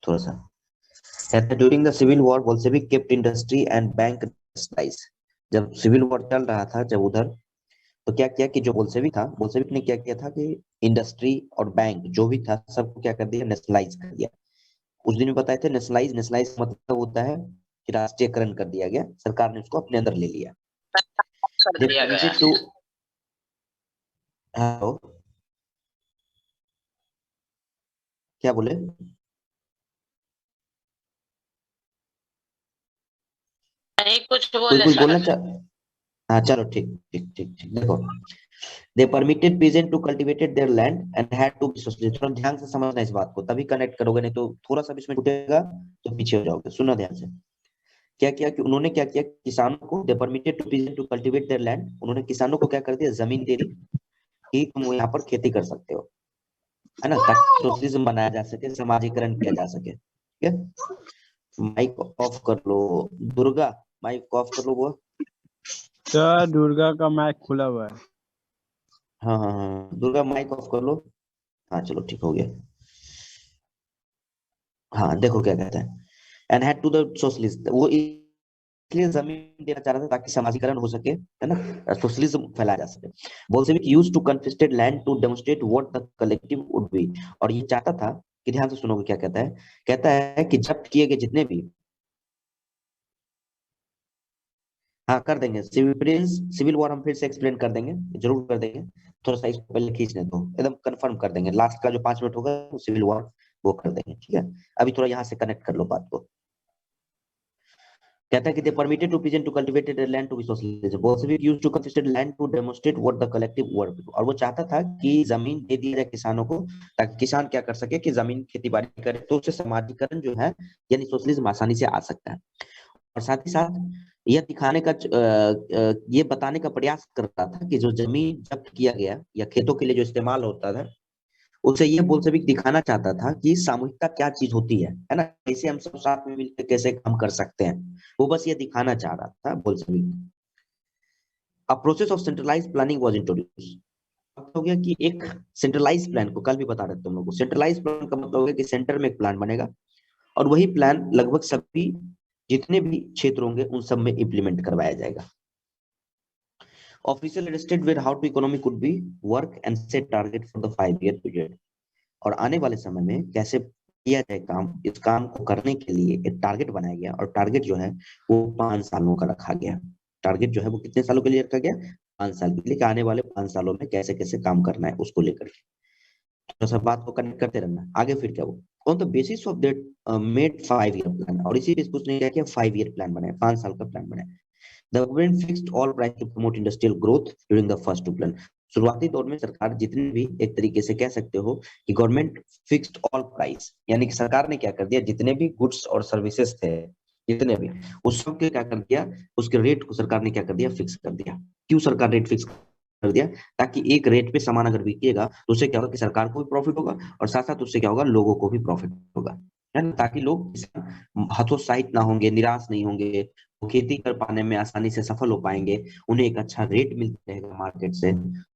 थोड़ा सा कहते हैं during the civil war Bolshevik kept industry and bank nationalise. जब सिविल वॉर चल रहा था जब उधर, तो क्या किया कि जो बोल्शेविक था, बोल्शेविक ने क्या किया था कि इंडस्ट्री और बैंक जो भी था सबको क्या कर दिया, नेशनलाइज कर दिया। उस दिन भी बताए थे नेशनलाइज, नेशनलाइज मतलब होता है कि राष्ट्रीयकरण कर दिया गया, सरकार ने उसको अपने अंदर ले लिया। कर दे दिया गया। परमिटेड टू, हेलो क्या बोले? नहीं कुछ कोई बोलने कुछ चाह बोलना रहे थे। चाह, हाँ चलो ठीक ठीक ठीक ठीक। देखो, they permitted peasant to cultivated their land and had to be socialist. थोड़ा ध्यान से समझना इस बात को, तभी कनेक्ट करोगे, नहीं तो थोड़ा सा भी इसमें छूटेगा तो पीछे हो जाओगे। सुनना ध्यान से। क्या किया कि उन्होंने क्या किया, किसानों को they permitted to peasant to cultivate their land, उन्होंने किसानों को क्या कर दिया, जमीन दे दी कि तुम यहाँ पर खेती कर सकते हो, है ना, ताकि सोशलिज्म बनाया जा सके, समाजीकरण किया जा सके। ठीक है, माइक ऑफ कर लो दुर्गा, माइक ऑफ कर लो वो। सर दुर्गा का माइक खुला हुआ है। हाँ हाँ हाँ, दुर्गा माइक ऑफ कर लो। हाँ चलो ठीक हो गया। हाँ देखो क्या कहता है, and had to the socialist, वो इसलिए जमीन देना चाह रहा था ताकि समाजीकरण हो सके, है ना, सोशलिज्म फैलाया जा सके। Bolshevik used to confiscate land to demonstrate what the collective would be. और ये चाहता था कि, ध्यान से सुनोगे क्या कहता है, कहता है कि जब्त किए गए जितने भी, हाँ कर देंगे, सिविल वॉर हम फिर से एक्सप्लेन कर देंगे, जरूर कर देंगे। थोड़ा सा इसको पहले खींचने दो, एकदम कंफर्म कर देंगे, लास्ट का जो 5 मिनट होगा वो सिविल वॉर वो कर देंगे, ठीक है। अभी थोड़ा यहाँ से कनेक्ट कर लो बात को। कहता है कि they permitted to peasant to cultivated land to be socialist, Bolshevik used to confiscate land to demonstrate what the collective work. और वो चाहता था कि जमीन दे दी जाए किसानों को, ताकि किसान क्या कर सके कि जमीन खेती बाड़ी करे, तो उससे समाजीकरण जो है यानी सोशलिज्म आसानी से आ सकता है। और साथ ही साथ यह दिखाने का ये बताने का प्रयास कर रहा था कि जो जमीन जब्त किया गया या खेतों के लिए जो इस्तेमाल होता था, उसे ये बोल्शेविक दिखाना चाहता था कि सामूहिकता क्या चीज होती है ना, कैसे हम सब साथ में मिलकर कैसे काम कर सकते हैं। वो बस ये दिखाना चाह रहा था Bolshevik. A process of centralize planning was introduce. हो गया कि एक सेंट्रलाइज प्लान को, कल भी बता रहे थे तुम लोगों को, सेंट्रलाइज प्लान का मतलब हो गया कि सेंटर में एक प्लान बनेगा और वही प्लान लगभग सभी जितने भी क्षेत्र होंगे उन सब में इंप्लीमेंट करवाया जाएगा। Official listed were how to economy could be work and set target for the 5 year period. और आने वाले समय में कैसे किया जाए काम, इस काम को करने के लिए एक टारगेट बनाया गया, और टारगेट जो है वो 5 सालों का रखा गया। टारगेट जो है वो कितने सालों के लिए रखा गया, 5 साल के लिए, कि आने वाले 5 सालों में कैसे कैसे काम करना है उसको लेकर के। तो सब बात को कनेक्ट करते रहना। आगे फिर क्या हुआ, on the basis of that made 5 year plan, और इसी पे उसने क्या किया, 5 ईयर प्लान बनाया, 5 साल का प्लान बनाया। The government fixed all price to promote industrial growth during the first two plan. शुरुआती दौर में सरकार जितने भी, एक तरीके से कह सकते हो कि गवर्नमेंट फिक्स्ड ऑल प्राइस, यानी कि सरकार ने क्या कर दिया, जितने भी गुड्स और सर्विसेज थे जितने भी, उस सब के क्या कर दिया, उसके रेट को सरकार ने क्या कर दिया, फिक्स कर दिया। क्यों सरकार रेट फिक्स कर दिया, ताकि एक रेट पे सामान अगर बिकेगा तो उससे क्या होगा कि सरकार को भी प्रॉफिट होगा, और साथ साथ उससे क्या होगा, लोगों को भी प्रॉफिट होगा, है ना, ताकि लोग हतोत्साहित ना होंगे, निराश नहीं होंगे, वो खेती कर पाने में आसानी से सफल हो पाएंगे, उन्हें एक अच्छा रेट मिलता रहेगा मार्केट से।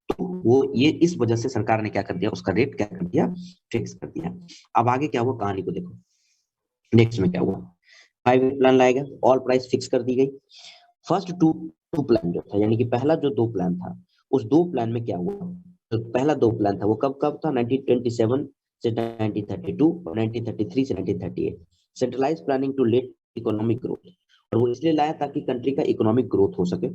तो वो ये इस वजह से सरकार ने क्या कर दिया, उसका रेट क्या कर दिया, फिक्स कर दिया। अब आगे क्या हुआ, कहानी को देखो, नेक्स्ट में क्या हुआ, 5 ईयर प्लान लाया गया, ऑल प्राइस फिक्स कर दी गई। फर्स्ट टू टू प्लान जो था, यानी कि पहला जो 2 प्लान था, उस 2 प्लान में क्या हुआ, जो पहला 2 प्लान था वो कब कब था, 1927 से 1932 और 1933 से 1938। Centralize planning to let economic growth, और वो इसलिए लाया ताकि कंट्री का इकोनॉमिक ग्रोथ हो सके।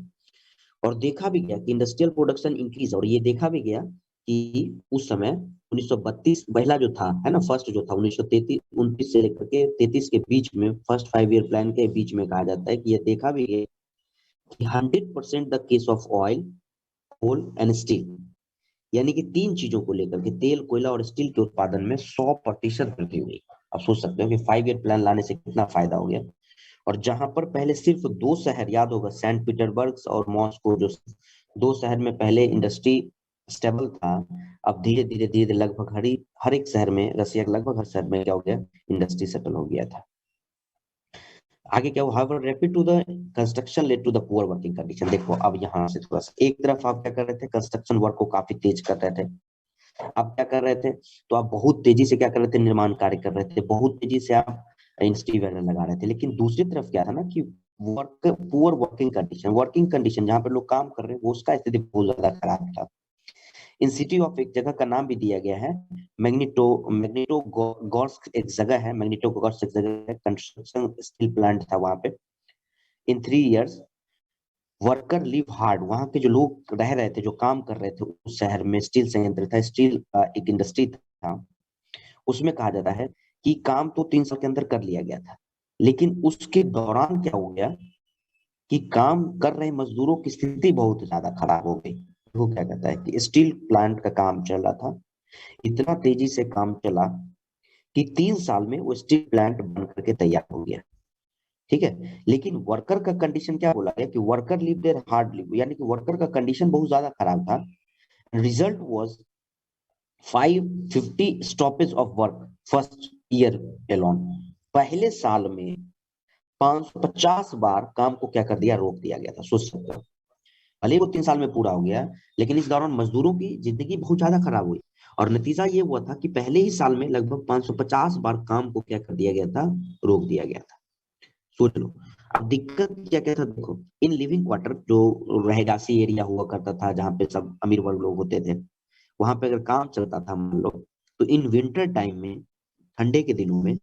और देखा भी गया कि इंडस्ट्रियल प्रोडक्शन इंक्रीज, और ये देखा भी गया कि उस समय 1932 पहला जो था, है ना, फर्स्ट जो था 1933 29 से लेकर के 33 के बीच में, फर्स्ट 5 ईयर प्लान के बीच में कहा जाता है कि ये देखा भी गया कि 100% the case of oil, coal and steel, यानी कि 3 चीजों को लेकर के, तेल, कोयला और स्टील के उत्पादन में 100% वृद्धि हुई। आप सोच सकते हो कि 5 ईयर प्लान लाने से कितना फायदा हो गया। और जहां पर पहले सिर्फ 2 शहर, याद होगा, सेंट पीटर्सबर्ग और मॉस्को, जो 2 शहर में पहले इंडस्ट्री स्टेबल था, अब धीरे धीरे धीरे लगभग हर एक शहर में, रसिया के लगभग हर शहर में क्या हो गया, इंडस्ट्री सेटल हो गया था। आगे क्या हुआ, however rapid to the construction led to the poor working condition. देखो अब यहाँ से थोड़ा सा, एक तरफ आप क्या कर रहे थे, कंस्ट्रक्शन वर्क को काफी तेज कर रहे थे, आप क्या कर रहे थे, तो आप बहुत तेजी से क्या कर रहे थे, निर्माण कार्य कर रहे थे, बहुत तेजी से आप इंडस्ट्री वगैरह लगा रहे थे। लेकिन दूसरी तरफ क्या था ना कि पुअर वर्किंग कंडीशन जहाँ पे लोग काम कर रहे हैं, वो उसका स्थिति बहुत ज्यादा खराब था। इन सिटी ऑफ एक जगह का नाम भी दिया गया है, मैग्नेटो गॉर्स्क एक जगह है, मैग्नेटो गॉर्स्क एक जगह है, कंस्ट्रक्शन स्टील प्लांट था वहां पे। इन 3 इयर्स वर्कर लिव हार्ड, वहां के जो लोग रह रहे थे, जो काम कर रहे थे उस शहर में, स्टील संयंत्र था, स्टील एक इंडस्ट्री था, उसमें कहा जाता है कि काम तो 3 साल के अंदर कर लिया गया था, लेकिन उसके दौरान क्या हो गया कि काम कर रहे मजदूरों की स्थिति बहुत ज्यादा खराब हो गई। वो क्या कहता है कि स्टील प्लांट का काम चल रहा था, इतना तेजी से काम चला कि 3 साल में वो स्टील प्लांट बन करके तैयार हो गया। ठीक है, लेकिन वर्कर का कंडीशन क्या बोला गया कि worker live their hard live, यानी कि वर्कर का कंडीशन बहुत ज्यादा खराब था। Result was 550 stoppage of work first year alone, पहले साल में 550 बार काम को क्या कर दिया, रोक दिया गया था। सोच सकते हो, भले ही वो 3 साल में पूरा हो गया, लेकिन इस दौरान मजदूरों की जिंदगी बहुत ज्यादा खराब हुई। और नतीजा ये हुआ था कि पहले ही साल में लगभग 550 बार काम को क्या कर दिया गया था, रोक दिया गया था। सोच लो। अब दिक्कत क्या क्या था, देखो, इन लिविंग क्वार्टर जो रहेगासी एरिया हुआ करता था, जहाँ पे सब अमीर वर्ग लोग होते थे, वहां पे अगर काम चलता था मान लो, तो इन विंटर टाइम में, ठंडे के दिनों में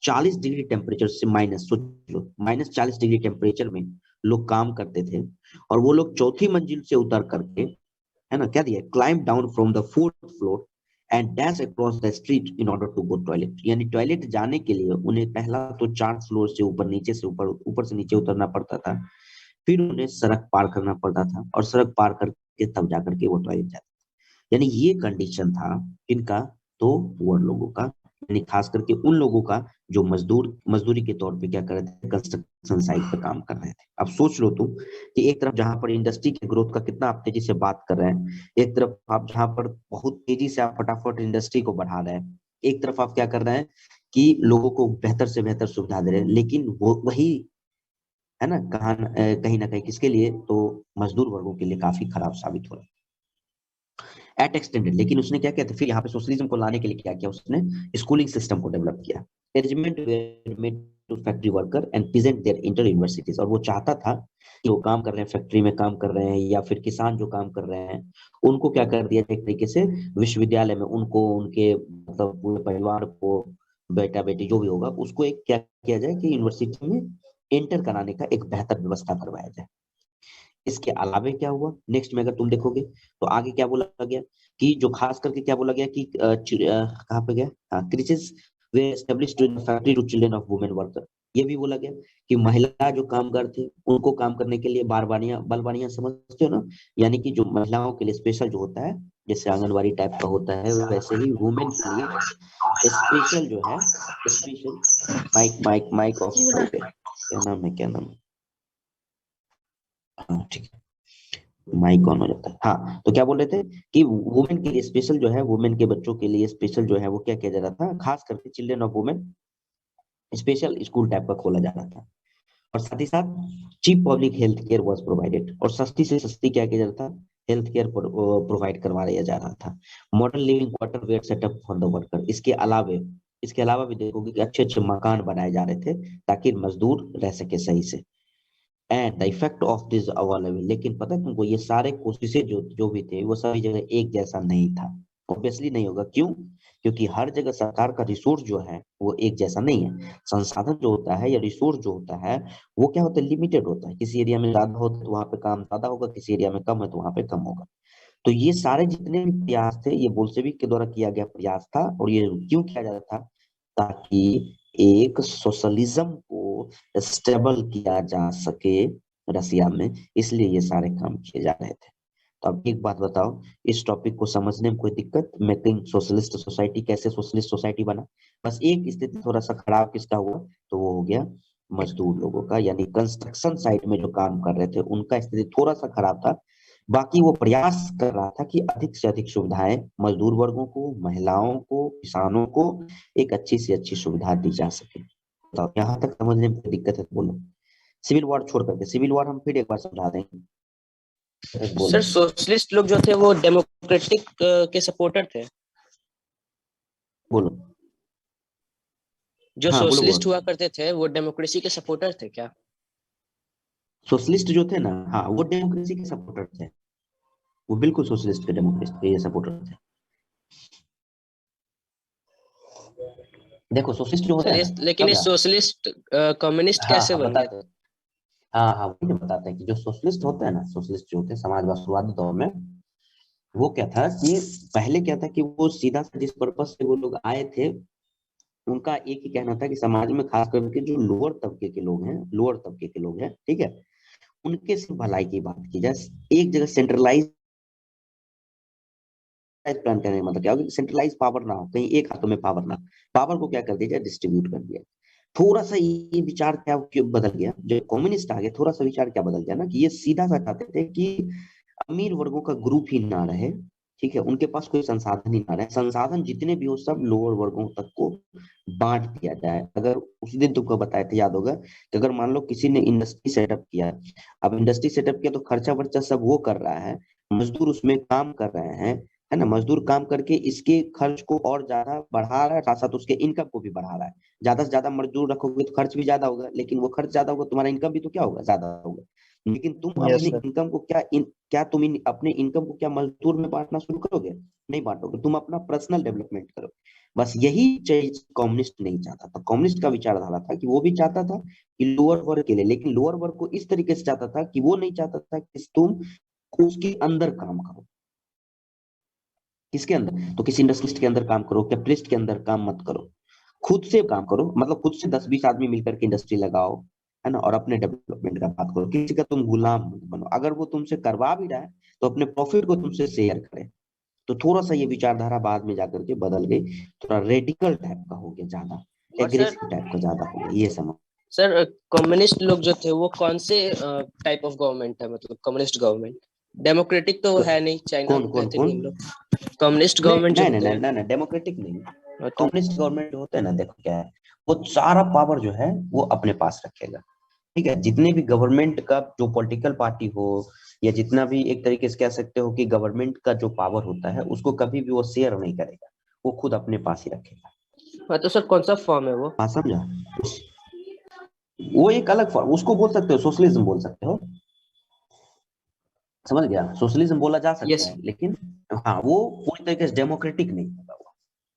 40 डिग्री टेम्परेचर से माइनस, सोच लो, -40 डिग्री टेम्परेचर में लोग काम करते थे। और वो लोग चौथी मंजिल से उतर करके, है ना, क्या दिया, climb down from the 4th floor and dash across the street in order to go toilet, यानी टॉयलेट जाने के लिए उन्हें पहला तो 4 फ्लोर से ऊपर, नीचे से ऊपर, ऊपर से नीचे उतरना पड़ता था, फिर उन्हें सड़क पार करना पड़ता था, और सड़क पार करके तब जाकर के वो टॉयलेट जाते। यानी ये कंडीशन था इनका, तो पुअर लोगों का, यानी खास करके उन लोगों का जो मजदूरी के तौर पे क्या कर रहे थे, कंस्ट्रक्शन साइट पे काम कर रहे थे। अब सोच लो तुम कि एक तरफ जहां पर इंडस्ट्री के ग्रोथ का कितना आप तेजी से बात कर रहे हैं, एक तरफ आप जहां पर बहुत तेजी से आप फटाफट इंडस्ट्री को बढ़ा रहे हैं, एक तरफ आप क्या कर रहे हैं कि लोगों को बेहतर से बेहतर सुविधा दे रहे हैं, लेकिन वो वही है ना, कहीं ना कहीं किसके लिए, तो मजदूर वर्गों के लिए काफी खराब साबित हो रहा है एट एक्सटेंडेड। लेकिन उसने क्या किया था, फिर यहाँ पे सोशलिज्म को लाने के लिए क्या किया, उसने स्कूलिंग सिस्टम को डेवलप किया। Arrangement made to factory worker and present their inter universities, और वो चाहता था कि वो काम कर रहे हैं, फैक्ट्री में काम कर रहे हैं, या फिर किसान जो काम कर रहे हैं, उनको क्या कर दिया एक तरीके से विश्वविद्यालय में, उनको उनके मतलब पूरे परिवार को, बेटा बेटी जो भी होगा उसको एक क्या किया जाए कि यूनिवर्सिटी में एंटर कराने का एक बेहतर व्यवस्था करवाया जाए। इसके अलावे क्या हुआ नेक्स्ट में, अगर तुम देखोगे तो आगे क्या बोला गया कि जो खास करके क्या बोला गया कि कहाँ पे गया, creches they established in factory to children of women worker. ये भी बोला गया कि महिला जो कामगार थे उनको काम करने के लिए बारबानियां, बलबानियां समझते हो ना, यानी कि जो महिलाओं के लिए स्पेशल जो होता है, जैसे आंगनबाड़ी टाइप का होता है, वैसे ही वुमेन के लिए स्पेशल जो है, special, mic mic mic off कर दे, क्या नाम है, क्या नाम है, हाँ ठीक है, माइक ऑन हो जाता है। हाँ, तो क्या बोल रहे थे कि वुमेन के लिए स्पेशल जो है, वुमेन के बच्चों के लिए स्पेशल जो है वो क्या किया जा रहा था, खास करके children of women special school type का खोला जा रहा था। और साथ ही साथ cheap public health care was provided, और सस्ती से सस्ती क्या किया जा रहा था, हेल्थ केयर प्रोवाइड करवाया जा रहा था। Modern living quarter were set up for the worker, इसके अलावा भी देखोगे कि अच्छे अच्छे मकान बनाए जा रहे थे ताकि मजदूर रह सके सही से। And the effect of this available, लेकिन पता है तुमको, ये सारे कोशिशें जो जो भी थे वो सभी जगह एक जैसा नहीं था। ऑब्वियसली नहीं होगा, क्यों, क्योंकि हर जगह सरकार का रिसोर्स जो है वो एक जैसा नहीं है। संसाधन जो होता है या रिसोर्स जो होता है वो क्या होता है, लिमिटेड होता है। किसी एरिया में ज्यादा होता है तो वहां पे काम ज्यादा होगा, किसी एरिया में कम है तो वहां पे कम होगा। तो ये सारे जितने भी प्रयास थे, ये बोल्शेविक के द्वारा किया गया प्रयास था, और ये क्यों किया जा रहा था, ताकि एक सोशलिज्म को स्टेबल किया जा सके रसिया में, इसलिए ये सारे काम किए जा रहे थे। तो अब एक बात बताओ, इस टॉपिक को समझने में कोई दिक्कत, मेकिंग सोशलिस्ट सोसाइटी, कैसे सोशलिस्ट सोसाइटी बना? बस एक स्थिति थोड़ा सा खराब किसका हुआ, तो वो हो गया मजदूर लोगों का, यानी कंस्ट्रक्शन साइट में जो काम कर रहे थे उनका स्थिति थोड़ा सा खराब था। बाकी वो प्रयास कर रहा था कि अधिक से अधिक सुविधाएं मजदूर वर्गों को, महिलाओं को, किसानों को एक अच्छी से अच्छी सुविधा दी जा सके। तो यहाँ तक समझने में कोई दिक्कत है तो बोलो। सिविल वॉर छोड़ करके, सिविल वॉर हम फिर एक बार समझा देंगे। बोलो। सर सोशलिस्ट लोग जो थे वो डेमोक्रेटिक के सपोर्टर थे। बोलो। जो हाँ बोलो सोशलिस्ट बोलो। हुआ करते थे वो डेमोक्रेसी के सपोर्टर थे क्या? सोशलिस्ट जो थे ना, हाँ वो डेमोक्रेसी के सपोर्टर थे। वो बिल्कुल सोशलिस्ट के डेमोक्रेसी के ये सपोर्टर थे। देखो सोशलिस्ट जो होता सर है ये ना, लेकिन ये समझा? सोशलिस्ट कम्युनिस्ट हाँ कैसे हाँ बन गया? बताते हैं। हाँ हाँ वही बताते हैं कि जो सोशलिस्ट होते हैं ना, सोशलिस्ट जो होते हैं समाजवादी दौर में, वो क्या था कि पहले क्या था कि वो सीधा जिस पर्पस से वो लोग आए थे, उनका एक ही कहना था कि समाज में खास करके जो लोअर तबके के लोग हैं, लोअर तबके के लोग हैं, ठीक है, उनके सिर्फ भलाई की बात की जाए। एक जगह सेंट्रलाइज प्लान करने का मतलब क्या होगा? सेंट्रलाइज पावर ना हो, कहीं एक हाथों में पावर ना, पावर को क्या कर दिया जाए, डिस्ट्रीब्यूट कर दिया। थोड़ा सा ये विचार क्या क्यों बदल गया जब कम्युनिस्ट आ गए? थोड़ा सा विचार क्या बदल गया ना, कि ये सीधा सा चाहते थे कि अमीर वर्गों का ग्रुप ही ना रहे, ठीक है, उनके पास कोई संसाधन ही ना रहे, संसाधन जितने भी हो सब लोअर वर्गों तक को बांट दिया जाए। अगर उस दिन तुमको बताया था, याद होगा, कि अगर मान लो किसी ने इंडस्ट्री सेटअप किया, अब इंडस्ट्री सेटअप किया तो खर्चा वर्चा सब वो कर रहा है, मजदूर उसमें काम कर रहे हैं, है ना, मजदूर काम करके इसके खर्च को और ज्यादा बढ़ा रहा है, साथ साथ उसके इनकम को भी बढ़ा रहा है। ज्यादा से ज्यादा मजदूर रखोगे तो खर्च भी ज्यादा होगा, लेकिन वो खर्च ज्यादा होगा, तुम्हारा इनकम भी तो क्या होगा, ज्यादा होगा। लेकिन तुम यस अपने सर। इनकम को क्या तुम अपने इनकम को क्या मजदूर में बांटना शुरू करोगे? नहीं बांटोगे, तुम अपना पर्सनल डेवलपमेंट करो। बस यही चीज कम्युनिस्ट नहीं चाहता था। कम्युनिस्ट का विचारधारा था कि वो भी चाहता था कि लोअर वर्ग के लिए, लेकिन लोअर वर्ग को इस तरीके से चाहता था कि वो नहीं चाहता था कि तुम उसके अंदर काम करो। किसके अंदर? तो किसी इंडस्ट्रिस्ट के अंदर काम करो, कैपिटलिस्ट के अंदर काम मत करो, खुद से काम करो, मतलब खुद से 10-20 आदमी मिलकर के इंडस्ट्री लगाओ, है ना, और अपने डेवलपमेंट का बात करो, किसी का तुम गुलाम मत बनो। अगर वो तुमसे करवा भी रहा है तो अपने प्रॉफिट को तुमसे शेयर करे। तो थोड़ा सा ये विचारधारा बाद में जाकर के बदल गई, थोड़ा रेडिकल टाइप का हो गया, ज्यादा और सर एग्रेसिव टाइप का ज्यादा हो गया, ये समझ। सर कम्युनिस्ट लोग जो थे वो कौन से टाइप ऑफ गवर्नमेंट है, मतलब कम्युनिस्ट गवर्नमेंट? डेमोक्रेटिक तो है नहीं, चाइना कौन में कौन गए थे कौन? भी हम लोग। कम्युनिस्ट नहीं गवर्नमेंट जो नहीं नहीं होते नहीं हैं नहीं, नहीं डेमोक्रेटिक नहीं। तो कम्युनिस्ट गवर्नमेंट जो होते हैं ना, देखो क्या है, वो सारा पावर जो है वो अपने पास रखेगा, ठीक है। जितने भी गवर्नमेंट का जो पॉलिटिकल पार्टी हो, या जितना भी एक तरीके से कह सकते हो कि गवर्नमेंट का जो पावर होता है, उसको कभी भी वो शेयर नहीं करेगा, वो खुद अपने पास ही रखेगा। हाँ, तो सर कौन सा फॉर्म है वो? हाँ समझा? उस, वो एक अलग फॉर्म, उसको बोल सकते हो सोशलिज्म बोल सकते हो, समझ गया? सोशलिज्म बोला जा सकता यस। है, लेकिन हाँ वो पूरी तरीके से डेमोक्रेटिक नहीं होगा।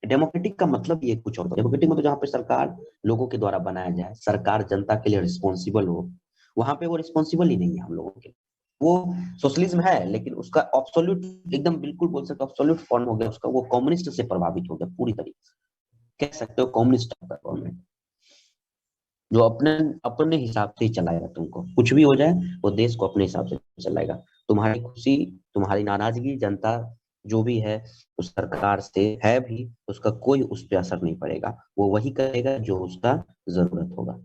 डेमोक्रेटिक का मतलब ये कुछ और, डेमोक्रेटिक मतलब जहाँ पे सरकार लोगों के द्वारा बनाया जाए, सरकार जनता के लिए रिस्पॉन्सिबल हो, वहां पे वो रिस्पॉन्सिबल ही नहीं है हम लोगों के लिए। वो सोशलिज्म है, लेकिन उसका ऑब्सोल्यूट, एकदम बिल्कुल बोल सकते हो ऑब्सोल्यूट फॉर्म हो गया उसका, वो कम्युनिस्ट से प्रभावित हो गया पूरी तरीके से, कह सकते हो कम्युनिस्ट का गवर्नमेंट, जो अपने अपने हिसाब से ही चलाएगा, तुमको कुछ भी हो जाए वो देश को अपने हिसाब से चलाएगा। तुम्हारी खुशी, तुम्हारी नाराजगी, जनता जो भी है उस सरकार से है भी, उसका कोई उस पर असर नहीं पड़ेगा, वो वही करेगा जो उसका जरूरत होगा।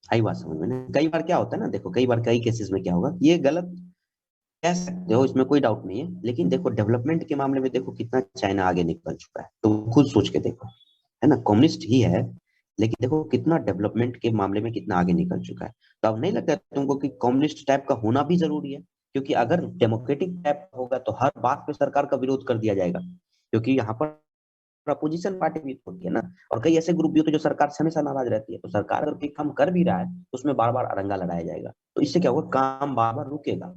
आई बात समझ में ना? कई बार क्या होता है ना, देखो कई बार कई केसेस में क्या होगा, ये गलत कह सकते हो, इसमें कोई डाउट नहीं है, लेकिन देखो डेवलपमेंट के मामले में देखो कितना चाइना आगे निकल चुका है, तो खुद सोच के देखो, है ना, कम्युनिस्ट ही है, लेकिन देखो कितना डेवलपमेंट के मामले में कितना आगे निकल चुका है। तो अब नहीं लगता तुमको कि कम्युनिस्ट टाइप का होना भी जरूरी है? क्योंकि अगर डेमोक्रेटिक टाइप होगा तो हर बात पे सरकार का विरोध कर दिया जाएगा, क्योंकि यहाँ पर अपोजिशन पार्टी भी तो होती है ना, और कई ऐसे ग्रुप भी होते हैं जो सरकार से हमेशा नाराज रहती है, तो सरकार अगर कोई काम कर भी रहा है तो उसमें बार बार अड़ंगा लगाया जाएगा, तो इससे क्या होगा, काम बार बार रुकेगा।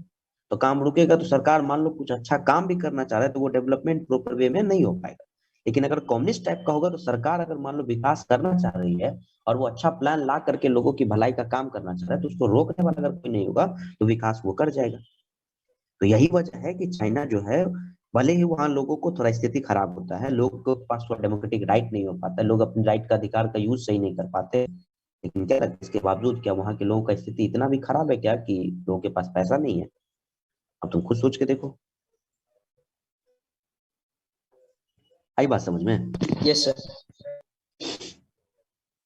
तो काम रुकेगा तो सरकार मान लो कुछ अच्छा काम भी करना चाह रहा है तो वो डेवलपमेंट प्रॉपर वे में नहीं हो पाएगा। लेकिन अगर कम्युनिस्ट टाइप का होगा तो सरकार अगर मान लो विकास करना चाह रही है और वो अच्छा प्लान ला करके लोगों की भलाई का काम करना चाह रहा है, तो उसको रोकने वाला अगर कोई नहीं होगा तो विकास वो कर जाएगा। तो यही वजह है कि चाइना जो है, भले ही वहाँ लोगों को थोड़ा स्थिति खराब होता है, लोगों के पास थोड़ा डेमोक्रेटिक राइट नहीं हो पाता है, लोग अपने राइट का अधिकार का यूज सही नहीं कर पाते, लेकिन क्या लगता है इसके बावजूद क्या वहाँ के लोगों का स्थिति इतना भी खराब है क्या कि लोगों के पास पैसा नहीं है? अब तुम खुद सोच के देखो। आई बात समझ में? Yes sir.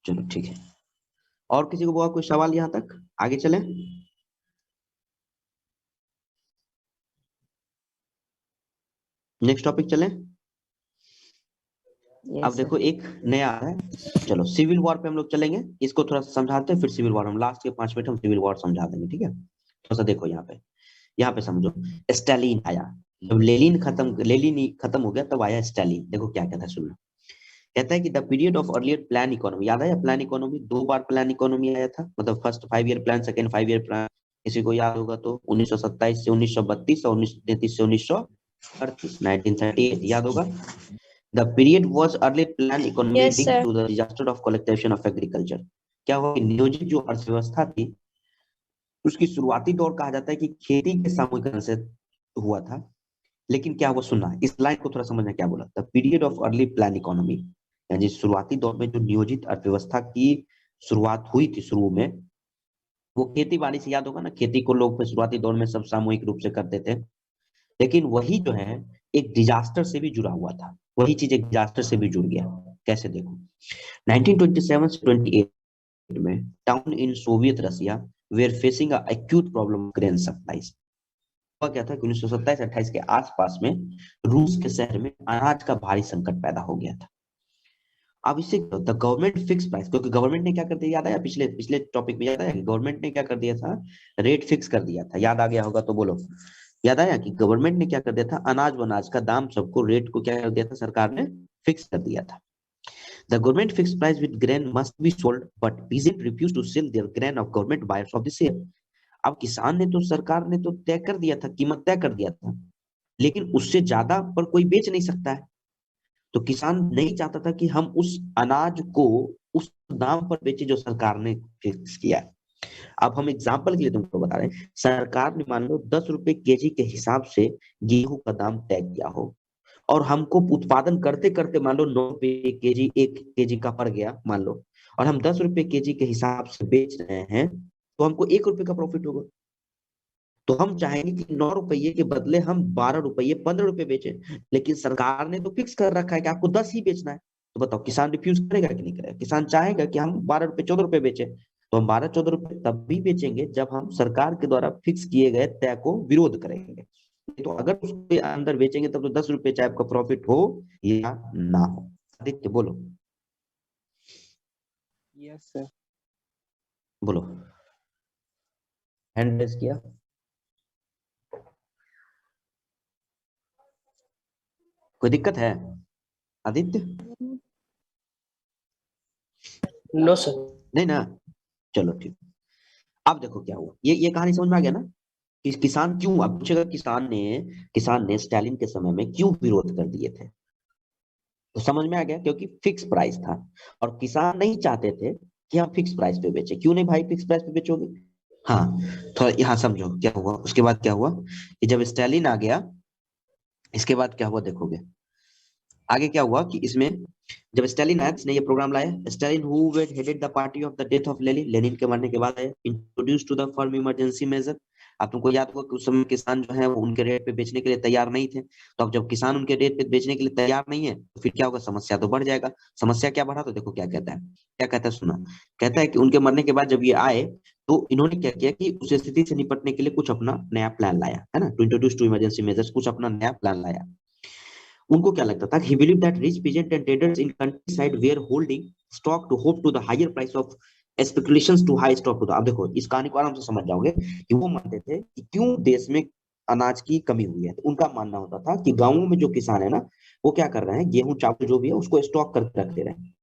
चलो ठीक है। और किसी को बहुत कोई सवाल यहाँ तक? आगे चले। नेक्स्ट टॉपिक चले। अब यस देखो सर। एक नया है, चलो सिविल वॉर पे हम लोग चलेंगे, इसको थोड़ा सा समझाते हैं, फिर सिविल वॉर हम लास्ट के 5 मिनट हम सिविल वॉर समझा देंगे, ठीक है? थोड़ा सा देखो यहाँ पे समझो। स्टालिन आया, जब लेनिन ही खत्म हो गया तब आया स्टालिन। देखो क्या कहता है, सुनना। कहता है कि the period of earlier plan economy, याद है प्लान इकोनॉमी, 2 बार प्लान इकोनॉमी आया था, मतलब first 5 year plan, second 5 year plan, किसी को याद होगा तो 1927 से 1932 और 1933 से 1938, 1938 याद होगा। The period was early plan economy Yes, linked sir. To the disaster of collectivisation of agriculture. क्या हुआ कि नियोजित जो अर्थव्यवस्था थी उसकी शुरुआती दौर कहा जाता है कि खेती के सामूहिकरण से हुआ था। लेकिन क्या हुआ, सुनना इस लाइन को थोड़ा समझना, क्या बोला, the period of early plan economy, यानी शुरुआती दौर में जो नियोजित अर्थव्यवस्था की शुरुआत हुई थी शुरू में, वो खेती बाड़ी से, याद होगा ना, खेती को लोग शुरुआती दौर में सब सामूहिक रूप से करते थे। लेकिन वही जो है एक डिजास्टर से भी जुड़ा हुआ था, वही चीज एक डिजास्टर से भी जुड़ गया। कैसे, देखो 1927 से 28 में town in Soviet Russia were facing a acute problem grain supplies. हुआ क्या था कि 1927-28 के आसपास में रूस के शहर में अनाज का भारी संकट पैदा हो गया था। अब इससे द गवर्नमेंट फिक्स प्राइस, क्योंकि गवर्नमेंट ने क्या कर दिया, याद आया पिछले पिछले टॉपिक में, याद आया कि गवर्नमेंट ने क्या कर दिया था, रेट फिक्स कर दिया था, याद आ गया होगा तो बोलो। याद आया कि गवर्नमेंट ने क्या कर दिया था, अनाज वनाज का दाम सबको, रेट को क्या कर दिया था, सरकार ने फिक्स कर दिया था। The government fix price with grain must be sold but peasant refuse to sell their grain of government buyers of the sale. अब किसान ने तो, सरकार ने तो तय कर दिया था, कीमत तय कर दिया था, लेकिन उससे ज्यादा पर कोई बेच नहीं सकता है। तो किसान नहीं चाहता था कि हम उस अनाज को उस दाम पर बेचे जो सरकार ने फिक्स किया है। अब हम एग्जाम्पल के लिए तुमको बता रहे हैं, सरकार ने मान लो 10 रुपए केजी के हिसाब से गेहूं का दाम तय किया हो, और हमको उत्पादन करते करते मान लो 9 रुपए केजी, 1 केजी का पड़ गया मान लो, और हम 10 रुपए केजी के हिसाब से बेच रहे हैं, तो हमको 1 रुपए का प्रॉफिट होगा। तो हम चाहेंगे कि 9 रुपये के बदले हम 12 रुपये, 15 रुपए बेचे, लेकिन सरकार ने तो फिक्स कर रखा है कि आपको 10 ही बेचना है। तो बताओ किसान रिफ्यूज करेगा कि नहीं करेगा? किसान चाहेगा कि हम 12 रुपए, 14 रुपए बेचे, तो हम 12-14 रुपए तब भी बेचेंगे जब हम सरकार के द्वारा फिक्स किए गए तय को विरोध करेंगे। तो अगर उसके अंदर बेचेंगे तब तो 10 रुपए चाहे आपका प्रॉफिट हो या ना हो। आदित्य बोलो। Yes sir. बोलो, हैंड रेज किया। कोई दिक्कत है आदित्य? No sir. नहीं ना, चलो ठीक। अब देखो क्या हुआ, ये कहानी समझ में आ गया ना कि किसान क्यों, अब पूछेगा किसान ने स्टालिन के समय में क्यों विरोध कर दिए थे, तो समझ में आ गया, क्योंकि फिक्स प्राइस था और किसान नहीं चाहते थे कि हम फिक्स प्राइस पे बेचे। क्यों नहीं भाई, फिक्स प्राइस पे बेचोगे? हाँ, थोड़ा यहाँ समझो क्या हुआ। उसके बाद क्या हुआ कि जब स्टालिन आ गया, इसके बाद क्या हुआ देखोगे आगे क्या हुआ कि इसमें जब स्टालिन आया, ने ये प्रोग्राम लाया, Stalin who headed the party of the death of Lenin के मरने के बाद आया, introduce to the firm emergency measure. आप तुमको याद होगा कि उस समय किसान जो है वो उनके रेट पे बेचने के लिए तैयार नहीं थे। तो अब जब किसान उनके रेट पे बेचने के लिए तैयार नहीं है तो फिर क्या होगा, समस्या तो बढ़ जाएगा। समस्या क्या बढ़ा, तो देखो क्या कहता है, क्या कहता है सुना। कहता है कि उनके मरने के बाद जब ये आए तो इन्होंने क्या किया कि उस स्थिति से निपटने के लिए कुछ अपना नया प्लान लाया, है ना, to introduce to emergency measures, कुछ अपना नया प्लान लाया। उनको क्या लगता था, he believed that rich peasant and traders in countryside were holding stock to hope to the higher price of speculations to high stock to the। अब देखो इस कहानी को आराम से समझ जाओगे कि वो मानते थे कि क्यों देश में अनाज की कमी हुई है। तो उनका मानना होता था कि गांवों में जो किसान है ना, वो क्या कर रहे हैं, गेहूं चावल जो भी है उसको स्टॉक करके रख दे रहे हैं।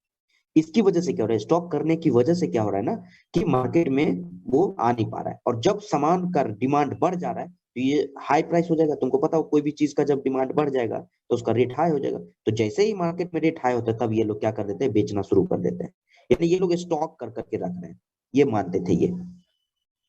इसकी वजह से क्या हो रहा है, स्टॉक करने की वजह से क्या हो रहा है ना कि मार्केट में वो आ नहीं पा रहा है, और जब सामान का डिमांड बढ़ जा रहा है तो ये हाई प्राइस हो जाएगा। तुमको पता हो कोई भी चीज का जब डिमांड बढ़ जाएगा तो उसका रेट हाई हो जाएगा। तो जैसे ही मार्केट में रेट हाई होता है तब ये लोग क्या कर देते हैं, बेचना शुरू कर देते हैं। यानी ये लोग स्टॉक कर करके रख रहे हैं, ये मानते थे ये,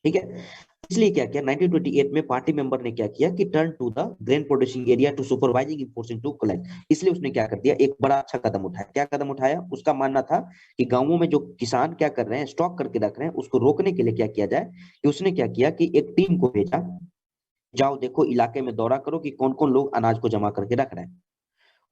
ठीक है। इसलिए क्या किया 1928 में पार्टी मेंबर ने क्या किया कि turn to the grain producing area to supervising importing to collect. इसलिए उसने क्या कर दिया, एक बड़ा अच्छा कदम उठाया। क्या कदम उठाया, उसका मानना था कि गांवों में जो किसान क्या कर रहे हैं, स्टॉक करके रख रहे हैं, उसको रोकने के लिए क्या किया जाए कि उसने क्या किया कि एक टीम को भेजा, जाओ देखो इलाके में दौरा करो कि कौन कौन लोग अनाज को जमा करके रख रहे हैं।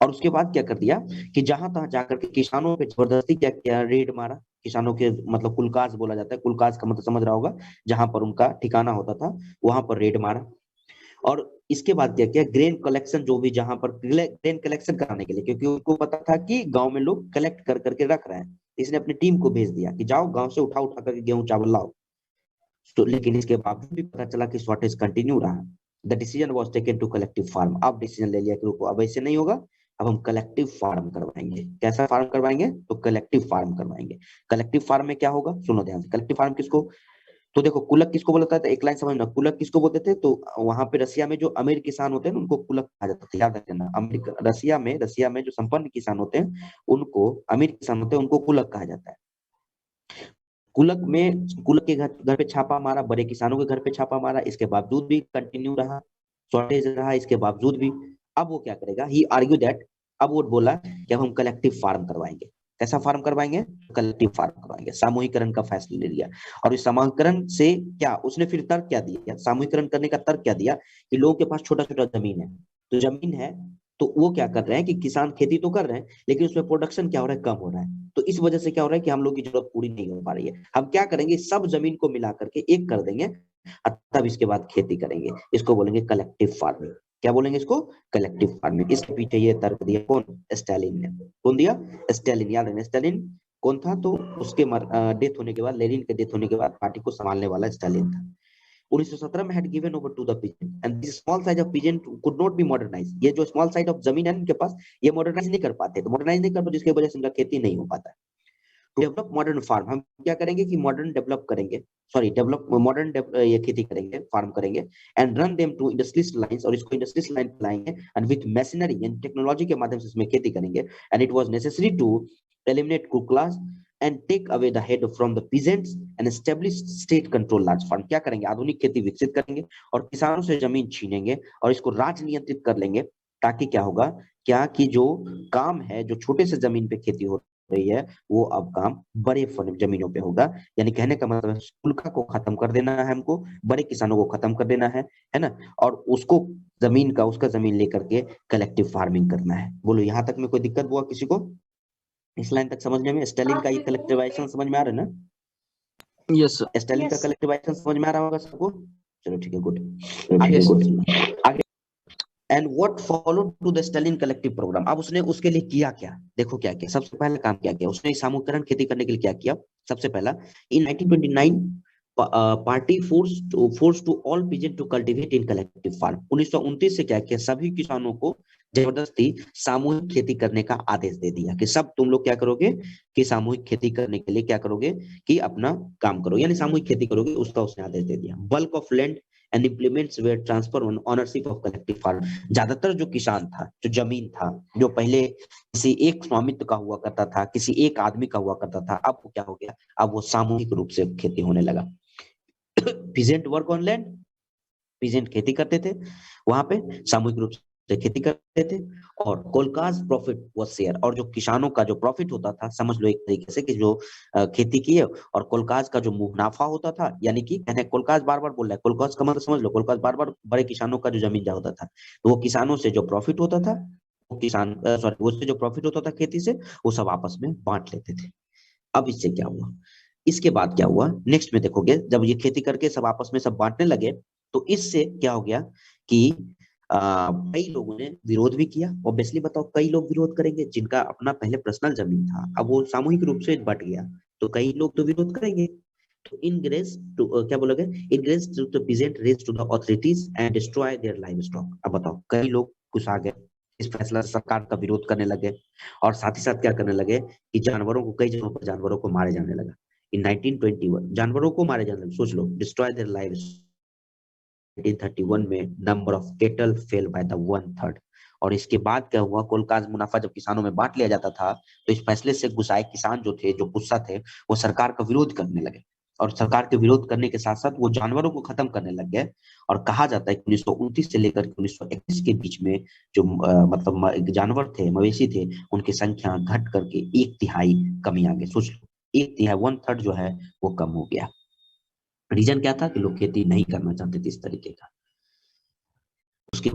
और उसके बाद क्या कर दिया कि जहां तहां जाकर के किसानों पे जबरदस्ती क्या किया, रेड मारा। किसानों के मतलब कुलकाज बोला जाता है, कुलकाज का मतलब समझ रहा होगा, जहां पर उनका ठिकाना होता था वहां पर रेड मारा। और इसके बाद क्या किया, ग्रेन कलेक्शन, जो भी जहां पर ग्रेन कलेक्शन कराने के लिए, क्योंकि उनको पता था कि गांव में लोग कलेक्ट कर करके रख रहे हैं, इसने अपनी टीम को भेज दिया कि जाओ गांव से उठा उठा करके गेहूं चावल लाओ। तो लेकिन इसके बावजूद भी पता चला कि शॉर्टेज कंटिन्यू रहा। The decision was taken to collective farm. अब डिसीजन ले लिया कि रुको, अब ऐसे नहीं होगा, अब हम कलेक्टिव फार्म करवाएंगे। कैसा फार्म करवाएंगे? तो कलेक्टिव फार्म करवाएंगे। कलेक्टिव फार्म में क्या होगा, सुनो ध्यान से। कलेक्टिव फार्म किसको, तो देखो कुलक किसको बोलता था, एक लाइन समझना, कुलक किसको बोलते थे? तो वहां पे रसिया में जो अमीर किसान होते हैं ना, उनको कुलक कहा जाता था, याद रखना। अमेरिका रसिया में जो संपन्न किसान होते हैं, उनको, अमीर किसान होते हैं, उनको कुलक कहा जाता है। कुलक के घर पे छापा मारा, बड़े किसानों के घर पे छापा मारा, इसके बावजूद भी कंटिन्यू रहा, शॉर्टेज रहा, इसके बावजूद भी। अब वो क्या करेगा, ही आर्ग्यू दैट, अब वो बोला कि अब हम कलेक्टिव फार्म करवाएंगे। कैसा फार्म करवाएंगे? कलेक्टिव फार्म करवाएंगे। सामूहिकरण का फैसला ले लिया। और इस सामूहिकरण से क्या उसने फिर तर्क क्या दिया, सामूहिकरण करने का तर्क क्या दिया, कि लोगों के पास छोटा छोटा जमीन है, तो जमीन है तो वो क्या कर रहे हैं कि किसान खेती तो कर रहे हैं, लेकिन उसमें प्रोडक्शन क्या हो रहा है, कम हो रहा है। तो इस वजह से क्या हो रहा है कि हम लोग की जरूरत पूरी नहीं हो पा रही है। हम क्या करेंगे, सब जमीन को मिला करके एक कर देंगे, और तब इसके बाद खेती करेंगे। इसको बोलेंगे कलेक्टिव फार्मिंग। क्या बोलेंगे इसको? Collective farming. इसके पीछे ये तर्क दिया कौन? स्टालिन ने। कौन दिया? स्टालिन। याद है स्टालिन कौन था? तो उसके डेथ होने के बाद, लेनिन के डेथ होने के बाद पार्टी को संभालने वाला स्टालिन था। 1917 में had given over to the peasant and this small size of peasant could not be modernized। ये जो स्मॉल साइज ऑफ जमीन है इनके पास, ये मॉडर्नाइज नहीं कर पाते, तो मॉडर्नाइज नहीं कर पाते जिसकी वजह से इनका खेती नहीं हो पाता है। टू डेवलप मॉडर्न फार्म, हम क्या करेंगे कि मॉडर्न डेवलप करेंगे, सॉरी डेवलप मॉडर्न ये खेती करेंगे, फार्म करेंगे, and run them to industrial lines, और इसको इंडस्ट्रियल लाइन लाएंगे, and with machinery and technology के माध्यम से इसमें खेती करेंगे। And it was necessary to eliminate कू class and take away the head from the peasants and establish state control large farm। क्या करेंगे? आधुनिक खेती विकसित करेंगे और किसानों से जमीन छीनेंगे और इसको राज नियंत्रित कर लेंगे, ताकि क्या होगा, क्या कि जो काम है, जो छोटे से जमीन पे खेती हो रही है, वो अब काम बड़े जमीनों पे होगा। यानी कहने का मतलब शुल्क को खत्म कर देना है हमको, बड़े किसानों को खत्म कर देना है ना, और उसको जमीन का, उसका जमीन लेकर के कलेक्टिव फार्मिंग करना है। बोलो यहाँ तक में कोई दिक्कत हुआ किसी को? इस लाइन तक समझने में स्टालिन का ये कलेक्टिवाइजेशन समझ में आ रहा है ना? Yes sir. स्टालिन का कलेक्टिवाइजेशन समझ में आ रहा होगा सबको? चलो ठीक है, गुड। आगे and what followed to the Stalin collective programme. अब उसने उसके लिए किया क्या, देखो क्या किया। सबसे पहला काम क्या किया उसने, सामूहिकरण खेती करने के लिए क्या किया? सबसे पहला, in 1929 party force to all peasant to cultivate in collective farm. 1929 से क्या किया, सभी किसानों को जबरदस्ती सामूहिक खेती करने का आदेश दे दिया कि सब तुम लोग क्या करोगे कि सामूहिक खेती करने के लिए क्या करोगे कि अपना काम करो, यानी सामूहिक खेती करोगे, उसका उसने आदेश दे दिया। Bulk of land and implements were transfer on ownership of collective farm. ज्यादातर जो किसान था, जो जमीन था, जो पहले किसी एक स्वामित्व का हुआ करता था, किसी एक आदमी का हुआ करता था, अब वो क्या हो गया, अब वो सामूहिक रूप से खेती होने लगा। Peasant work on land, peasant खेती करते थे वहां पे, सामूहिक रूप से खेती करते थे। और कोलकाज प्रॉफिट वाज शेयर, और जो किसानों का जो प्रॉफिट होता था, समझ लो एक तरीके से कि जो खेती की है, और कोलकाज का जो मुनाफा होता था, यानी कि कहने कोलकाज बार बार बोल रहा है, कोलकाज का मतलब समझ लो, कोलकाज बार बार बड़े किसानों का जो जमीन जा होता था, तो वो किसानों से जो प्रॉफिट होता था, वो किसान सॉरी उससे जो प्रॉफिट होता था खेती से, वो सब आपस में बांट लेते थे। अब इससे क्या हुआ, इसके बाद क्या हुआ, नेक्स्ट में देखोगे, जब ये खेती करके सब आपस में सब बांटने लगे, तो इससे क्या हो गया कि कई लोगों ने विरोध भी किया। ऑब्वियसली बताओ, कई लोग विरोध करेंगे जिनका अपना पहले पर्सनल जमीन था, अब वो सामूहिक रूप से बट गया, तो कई लोग तो विरोध करेंगे। तो इनग्रेस टू क्या बोलोगे, ingress to the peasant raise to the authorities and destroy their livestock. अब बताओ, कई लोग गुस्सा गए, इस फैसला सरकार का विरोध करने लगे, और साथ ही साथ क्या करने लगे कि जानवरों को, कई जगहों पर जानवरों को मारे जाने लगा। इन 1921 जानवरों को मारे जाने लगे, सोच लो, डिस्ट्रॉय देयर लाइव। 1931 में number of cattle fell by the 1/3। और इसके बाद क्या हुआ, कोलकाज मुनाफा जब किसानों में बांट लिया जाता था, तो इस फैसले से गुस्साए किसान जो थे, जो गुस्सा थे, वो सरकार का विरोध करने लगे, और सरकार के विरोध करने के साथ साथ वो जानवरों को खत्म करने लग गए। और कहा जाता है कि 1929 से लेकर 1931 के बीच में जो मतलब जानवर थे, मवेशी थे, उनकी संख्या घट करके 1/3 कमी आ गई। सोच लो, 1/3 1/3 जो है वो कम हो गया। रीजन क्या था कि लोग खेती नहीं करना चाहते थे इस तरीके का। उसके